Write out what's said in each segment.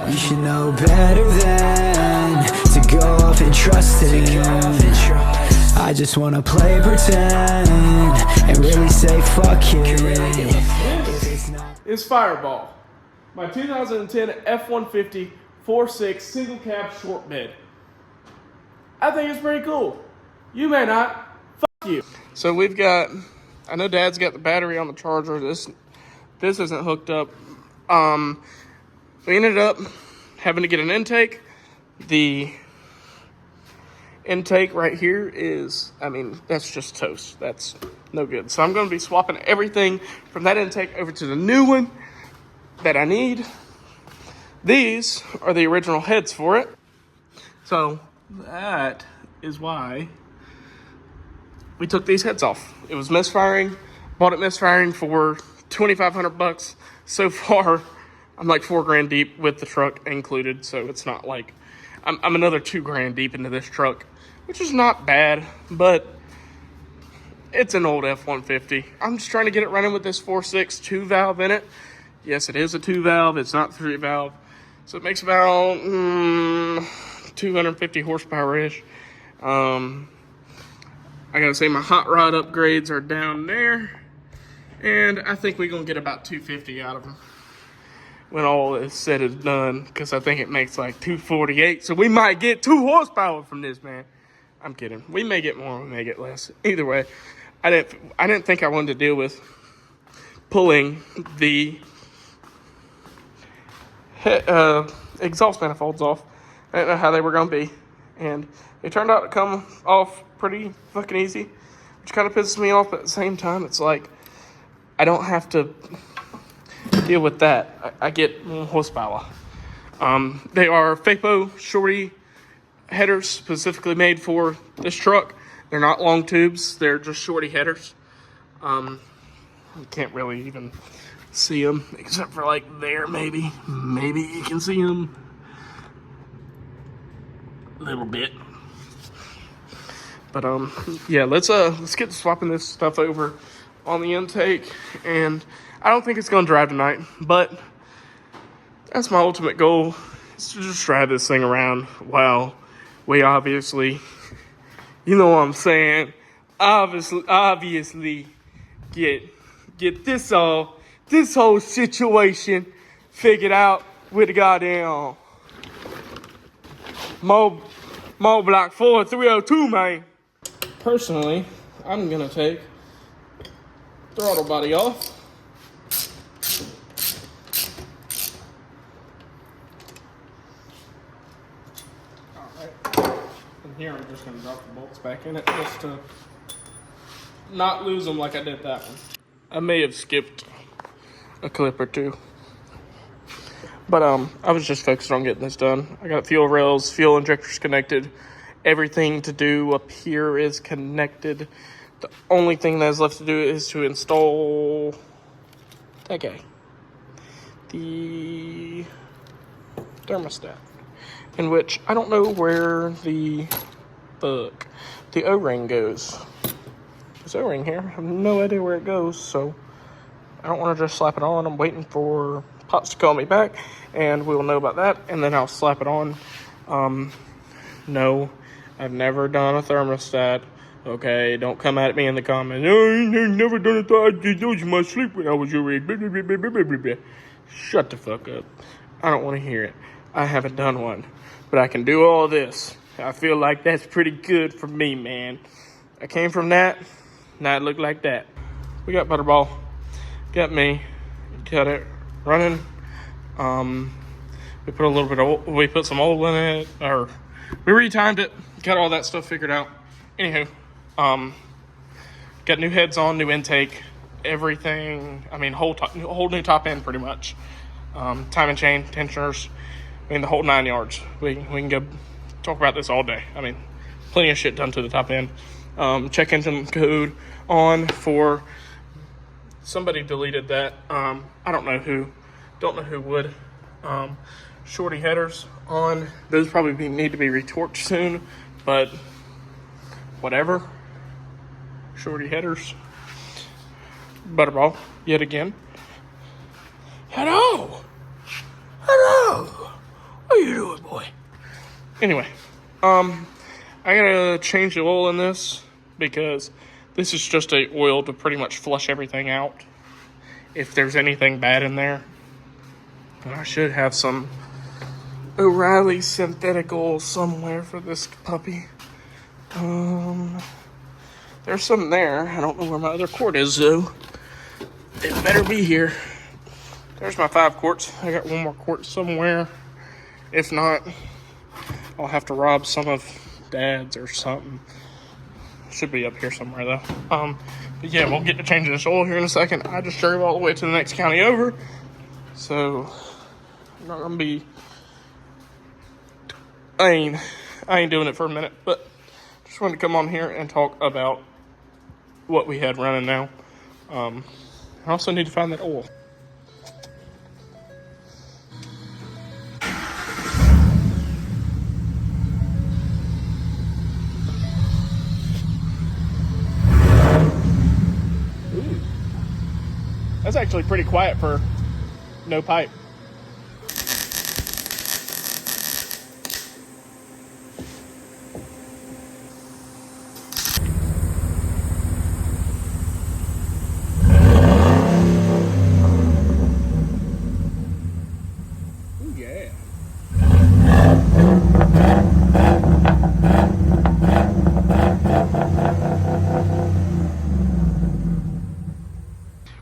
You should know better than to go off and trust it. I just wanna play pretend and really say fuck it. Is Fireball, my 2010 F-150 4.6 single cab short bed. I think it's pretty cool. You may not. Fuck you. So we've got, I know Dad's got the battery on the charger. This isn't hooked up. We ended up having to get an intake. The intake right here is, I mean, that's just toast. That's no good. So I'm going to be swapping everything from that intake over to the new one that I need. These are the original heads for it. So that is why we took these heads off. It was misfiring. Bought it misfiring for $2,500. So far, I'm like $4,000 deep with the truck included. So it's not like I'm another $2,000 deep into this truck, which is not bad, but it's an old F-150. I'm just trying to get it running with this 4.6 2-valve in it. Yes, it is a 2-valve. It's not 3-valve. So it makes about 250 horsepower-ish. I gotta say my hot rod upgrades are down there. And I think we're gonna get about 250 out of them when all is said and done, because I think it makes like 248. So we might get 2 horsepower from this, man. I'm kidding. We may get more, we may get less. Either way, I didn't think I wanted to deal with pulling the exhaust manifolds off. I didn't know how they were gonna be, and they turned out to come off pretty fucking easy, which kind of pisses me off. But at the same time, it's like I don't have to deal with that. I get more horsepower. They are FAPO shorty headers specifically made for this truck. They're not long tubes. They're just shorty headers. You can't really even see them except for like there, maybe you can see them a little bit. But yeah, let's get swapping this stuff over on the intake. And I don't think it's gonna drive tonight, but that's my ultimate goal, is to just drive this thing around. Wow, we obviously, you know what I'm saying, obviously get this whole situation figured out with the goddamn Mo Block 4302, man. Personally, I'm gonna take throttle body off. Here I'm just going to drop the bolts back in it just to not lose them like I did that one. I may have skipped a clip or two, but I was just focused on getting this done. I got fuel rails, fuel injectors connected. Everything to do up here is connected. The only thing that's left to do is to install that guy, the thermostat, in which I don't know where the O-ring goes. There's O-ring here. I have no idea where it goes, so I don't want to just slap it on. I'm waiting for Pops to call me back, and we'll know about that, and then I'll slap it on. No, I've never done a thermostat. Okay, don't come at me in the comments. Oh, I ain't never done a thermostat. I did my sleep when I was your age. Shut the fuck up. I don't want to hear it. I haven't done one, but I can do all this. I feel like that's pretty good for me, man. I came from that, now it looked like that. We got Butterball, got me, got it running. We put a little bit of, we put some oil in it, or we retimed it, got all that stuff figured out. Anywho, got new heads on, new intake, everything. I mean, whole new top end pretty much. Timing chain, tensioners. I mean, the whole 9 yards. We can go talk about this all day. I mean, plenty of shit done to the top end. Check engine code on for, somebody deleted that. I don't know who would. Shorty headers on. Those probably need to be retorqued soon, but whatever. Shorty headers. Butterball, yet again. Hello. Do it, boy. Anyway, I gotta change the oil in this because this is just a oil to pretty much flush everything out. If there's anything bad in there, and I should have some O'Reilly synthetic oil somewhere for this puppy. There's some there. I don't know where my other quart is though. It better be here. There's my 5 quarts. I got one more quart somewhere. If not, I'll have to rob some of Dad's or something. Should be up here somewhere though. But yeah, we'll get to changing this oil here in a second. I just drove all the way to the next county over, so I'm not gonna be. I ain't doing it for a minute, but just wanted to come on here and talk about what we had running now. I also need to find that oil. Ooh. That's actually pretty quiet for no pipe.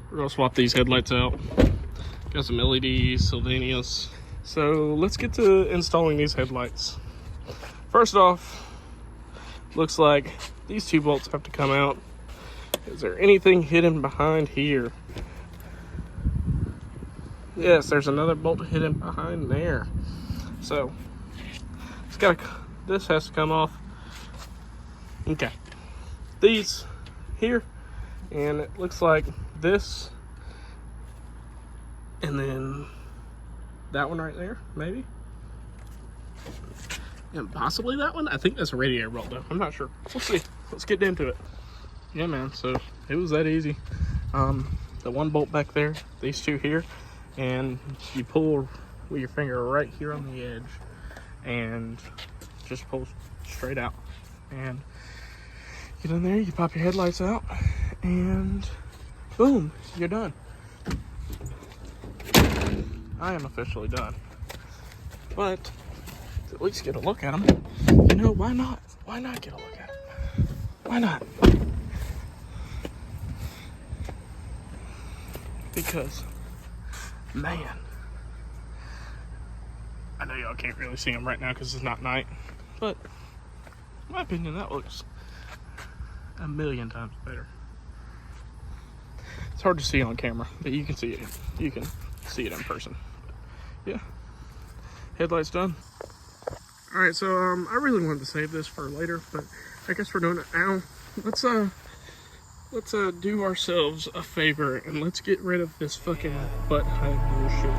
We're gonna swap these headlights out. Got some LED Sylvanias. So let's get to installing these headlights. First off, looks like these 2 bolts have to come out. Is there anything hidden behind here? Yes, there's another bolt hidden behind there. So this has to come off. Okay, these here, and it looks like this, and then that one right there, maybe, and possibly that one. I think that's a radiator bolt though. I'm not sure. We'll see. Let's get into it. Yeah, man. So it was that easy. The 1 bolt back there, these 2 here, and you pull with your finger right here on the edge, and just pull straight out, and get in there. You pop your headlights out, and boom, you're done. I am officially done. But to at least get a look at them. You know, why not? Why not get a look at them? Why not? Because, man, I know y'all can't really see them right now because it's not night, but in my opinion, that looks a million times better. It's hard to see on camera, but you can see it. You can see it in person. Yeah, headlights done. All right, so I really wanted to save this for later, but I guess we're doing it now. Let's do ourselves a favor and let's get rid of this fucking butt high bullshit.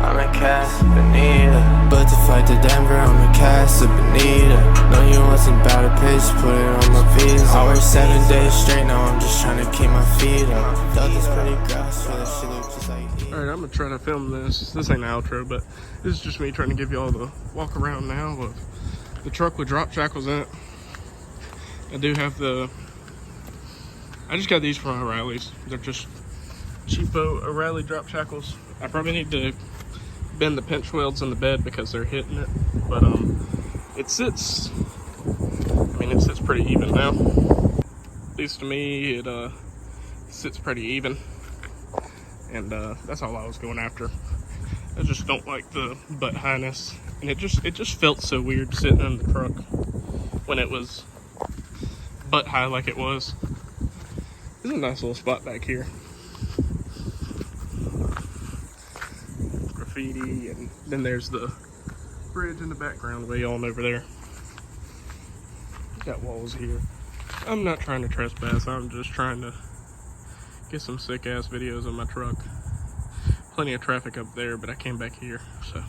I'm a Castaneda, but to fight the Denver, I'm a Castaneda. Know you want some better pitch, put it on my visa. I work 7 days straight, now I'm just trying to keep my feet up. Dug is pretty gross, for this shit look just like heat. Alright, I'm gonna try to film this. This ain't an outro, but this is just me trying to give y'all the walk around now of the truck with drop shackles in it. I do have I just got these from O'Reilly's. They're just cheapo O'Reilly drop shackles. I probably need to bend the pinch welds in the bed because they're hitting it, but it sits pretty even now. At least to me, it sits pretty even, and that's all I was going after. I just don't like the butt highness, and it just felt so weird sitting in the truck when it was butt high like it was. There's a nice little spot back here. Graffiti, and then there's the bridge in the background way on over there. Got walls here. I'm not trying to trespass, I'm just trying to get some sick ass videos of my truck. Plenty of traffic up there, but I came back here, so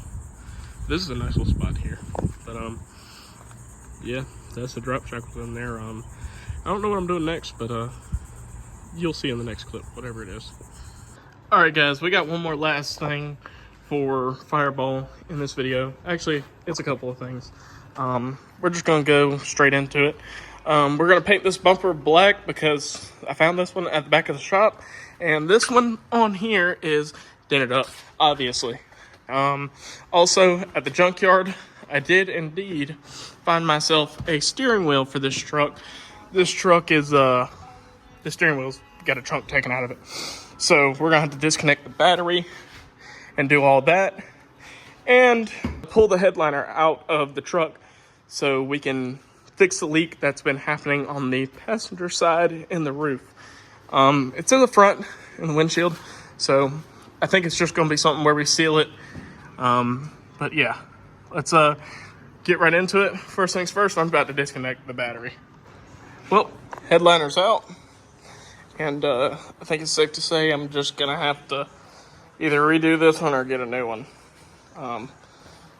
this is a nice little spot here. But yeah, that's the drop shackles in there. I don't know what I'm doing next, but you'll see in the next clip, whatever it is. Alright guys, we got one more last thing for Fireball in this video. Actually, it's a couple of things. We're just gonna go straight into it. We're gonna paint this bumper black because I found this one at the back of the shop, and this one on here is dented up, obviously. Also, at the junkyard, I did indeed find myself a steering wheel for this truck. This truck is, the steering wheel's got a chunk taken out of it. So we're gonna have to disconnect the battery and do all that. And pull the headliner out of the truck so we can fix the leak that's been happening on the passenger side in the roof. It's in the front, in the windshield. So I think it's just gonna be something where we seal it. But yeah, let's get right into it. First things first, I'm about to disconnect the battery. Well, headliner's out, and I think it's safe to say I'm just gonna have to either redo this one or get a new one.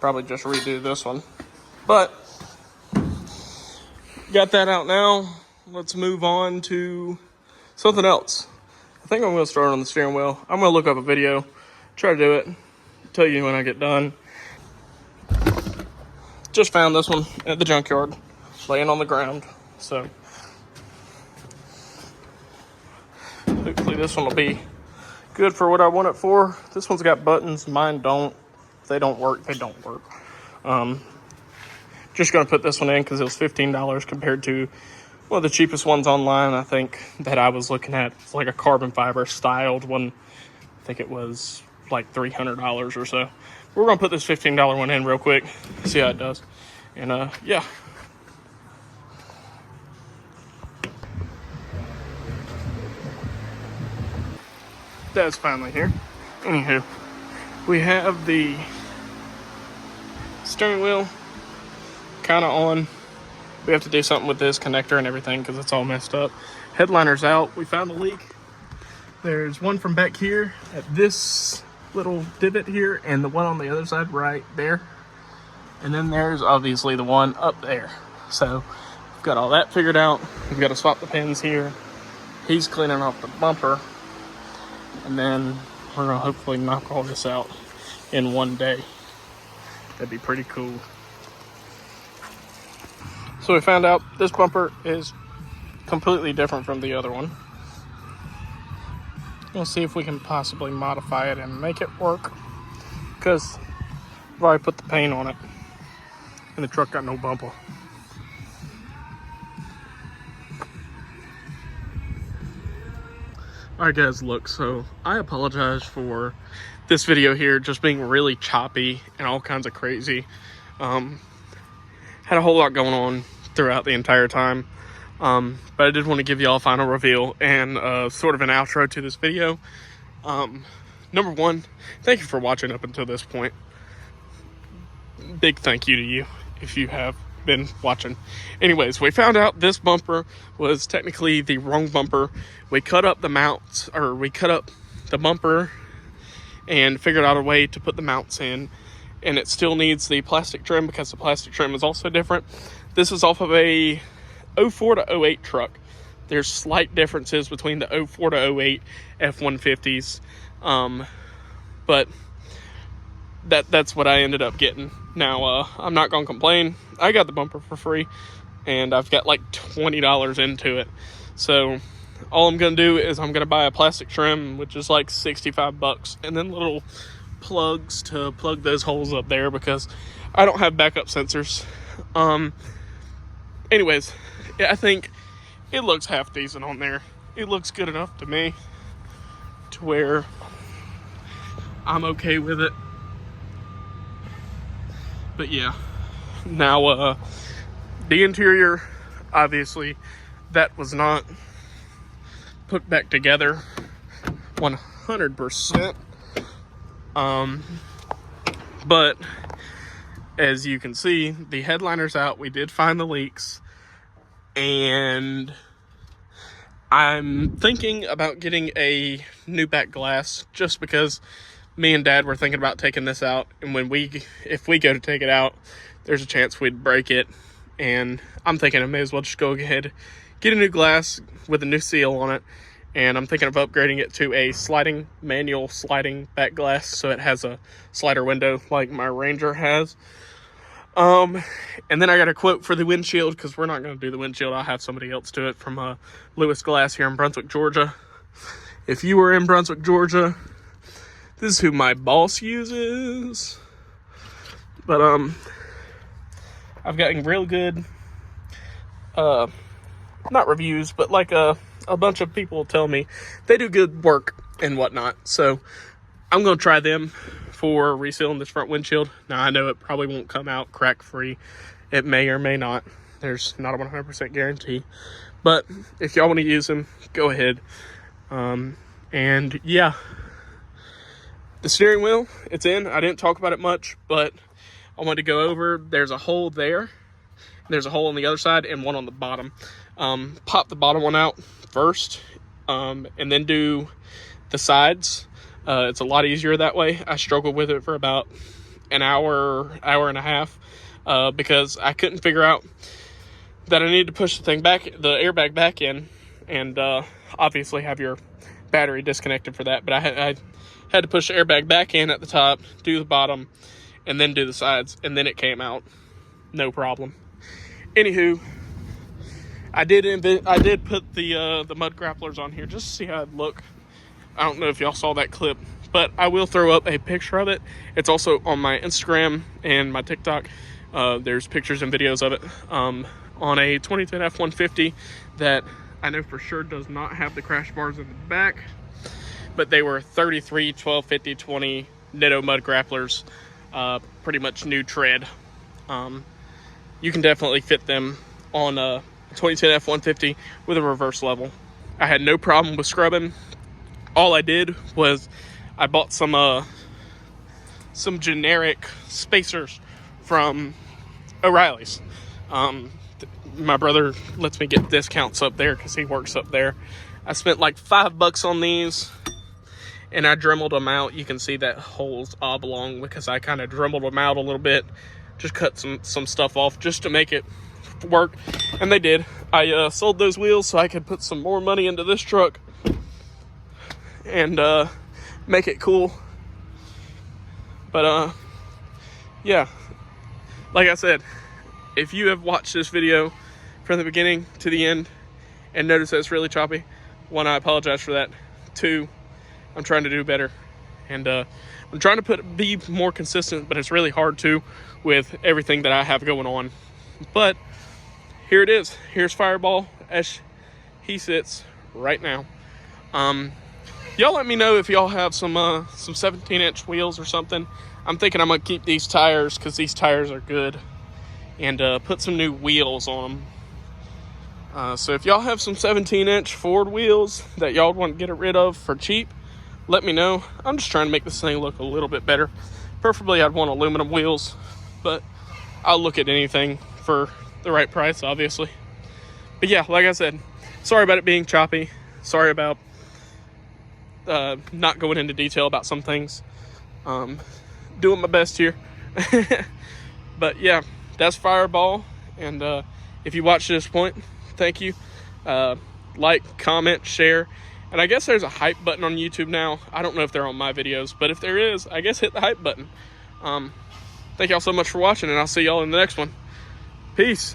Probably just redo this one, but got that out now. Let's move on to something else. I think I'm gonna start on the steering wheel. I'm gonna look up a video, try to do it, tell you when I get done. Just found this one at the junkyard, laying on the ground, so hopefully this one will be good for what I want it for. This one's got buttons, mine don't. If they don't work, they don't work. Just gonna put this one in because it was $15 compared to one of the cheapest ones online, I think, that I was looking at. It's like a carbon fiber styled one. I think it was like $300 or so. We're gonna put this $15 one in real quick, see how it does. And yeah. Dad's finally here. Anywho, we have the steering wheel kind of on. We have to do something with this connector and everything because it's all messed up. Headliner's out. We found a leak. There's one from back here at this little divot here, and the one on the other side right there. And then there's obviously the one up there. So we've got all that figured out. We've got to swap the pins here. He's cleaning off the bumper. And then we're gonna hopefully knock all this out in one day. That'd be pretty cool. So we found out this bumper is completely different from the other one. We'll see if we can possibly modify it and make it work, because I've already put the paint on it and the truck got no bumper. Alright guys, look, so I apologize for this video here just being really choppy and all kinds of crazy. Had a whole lot going on throughout the entire time. But I did want to give y'all a final reveal and sort of an outro to this video. Number one, thank you for watching up until this point. Big thank you to you if you have been watching. Anyways, we found out this bumper was technically the wrong bumper. We cut up the mounts, or we cut up the bumper and figured out a way to put the mounts in, and it still needs the plastic trim because the plastic trim is also different. This is off of a 04 to 08 truck. There's slight differences between the 04 to 08 F-150s, but that's what I ended up getting. Now, I'm not gonna complain. I got the bumper for free, and I've got like $20 into it. So all I'm gonna do is I'm gonna buy a plastic trim, which is like 65 bucks, and then little plugs to plug those holes up there because I don't have backup sensors. Anyways, yeah, I think it looks half decent on there. It looks good enough to me to where I'm okay with it. But yeah, now the interior, obviously that was not put back together 100%. But as you can see, the headliner's out. We did find the leaks, and I'm thinking about getting a new back glass just because me and Dad were thinking about taking this out, and if we go to take it out, there's a chance we'd break it, and I'm thinking I may as well just go ahead, get a new glass with a new seal on it, and I'm thinking of upgrading it to a manual sliding back glass, so it has a slider window like my Ranger has. And then I got a quote for the windshield, because we're not going to do the windshield. I'll have somebody else do it from Lewis Glass here in Brunswick, Georgia. If you were in Brunswick, Georgia, this is who my boss uses. But I've gotten real good, not reviews, but like a bunch of people tell me they do good work and whatnot. So I'm going to try them for resealing this front windshield. Now, I know it probably won't come out crack free. It may or may not. There's not a 100% guarantee. But if y'all want to use them, go ahead. And yeah, the steering wheel, it's in. I didn't talk about it much, but I wanted to go over. There's a hole there. There's a hole on the other side and one on the bottom. Pop the bottom one out first, and then do the sides. It's a lot easier that way. I struggled with it for about an hour and a half, because I couldn't figure out that I needed to push the airbag back in, and obviously have your battery disconnected for that. But I had to push the airbag back in at the top, do the bottom, and then do the sides, and then it came out, no problem. Anywho, I did put the mud grapplers on here just to see how it'd look. I don't know if y'all saw that clip, but I will throw up a picture of it. It's also on my Instagram and my TikTok. There's pictures and videos of it on a 2010 F-150 that I know for sure does not have the crash bars in the back, but they were 33, 12, 50, 20 Nitto mud grapplers, pretty much new tread. You can definitely fit them on a 2010 F-150 with a reverse level. I had no problem with scrubbing. All I did was I bought some generic spacers from O'Reilly's. My brother lets me get discounts up there because he works up there. I spent like $5 on these, and I dremeled them out. You can see that hole's oblong because I kind of dremeled them out a little bit. Just cut some stuff off just to make it work, and they did. I sold those wheels so I could put some more money into this truck and make it cool. But yeah, like I said, if you have watched this video from the beginning to the end and notice that it's really choppy, one, I apologize for that. Two, I'm trying to do better, and I'm trying to be more consistent, but it's really hard to with everything that I have going on. But here it is. Here's Fireball as he sits right now. Y'all let me know if y'all have some 17-inch wheels or something. I'm thinking I'm gonna keep these tires because these tires are good, and put some new wheels on them. So if y'all have some 17-inch Ford wheels that y'all want to get rid of for cheap, let me know. I'm just trying to make this thing look a little bit better. Preferably I'd want aluminum wheels, but I'll look at anything for the right price, obviously. But yeah, like I said, sorry about it being choppy. Sorry about not going into detail about some things. Doing my best here. But yeah, that's Fireball. And if you watched to this point, thank you. Like, comment, share. And I guess there's a hype button on YouTube now. I don't know if they're on my videos, but if there is, I guess hit the hype button. Thank y'all so much for watching, and I'll see y'all in the next one. Peace.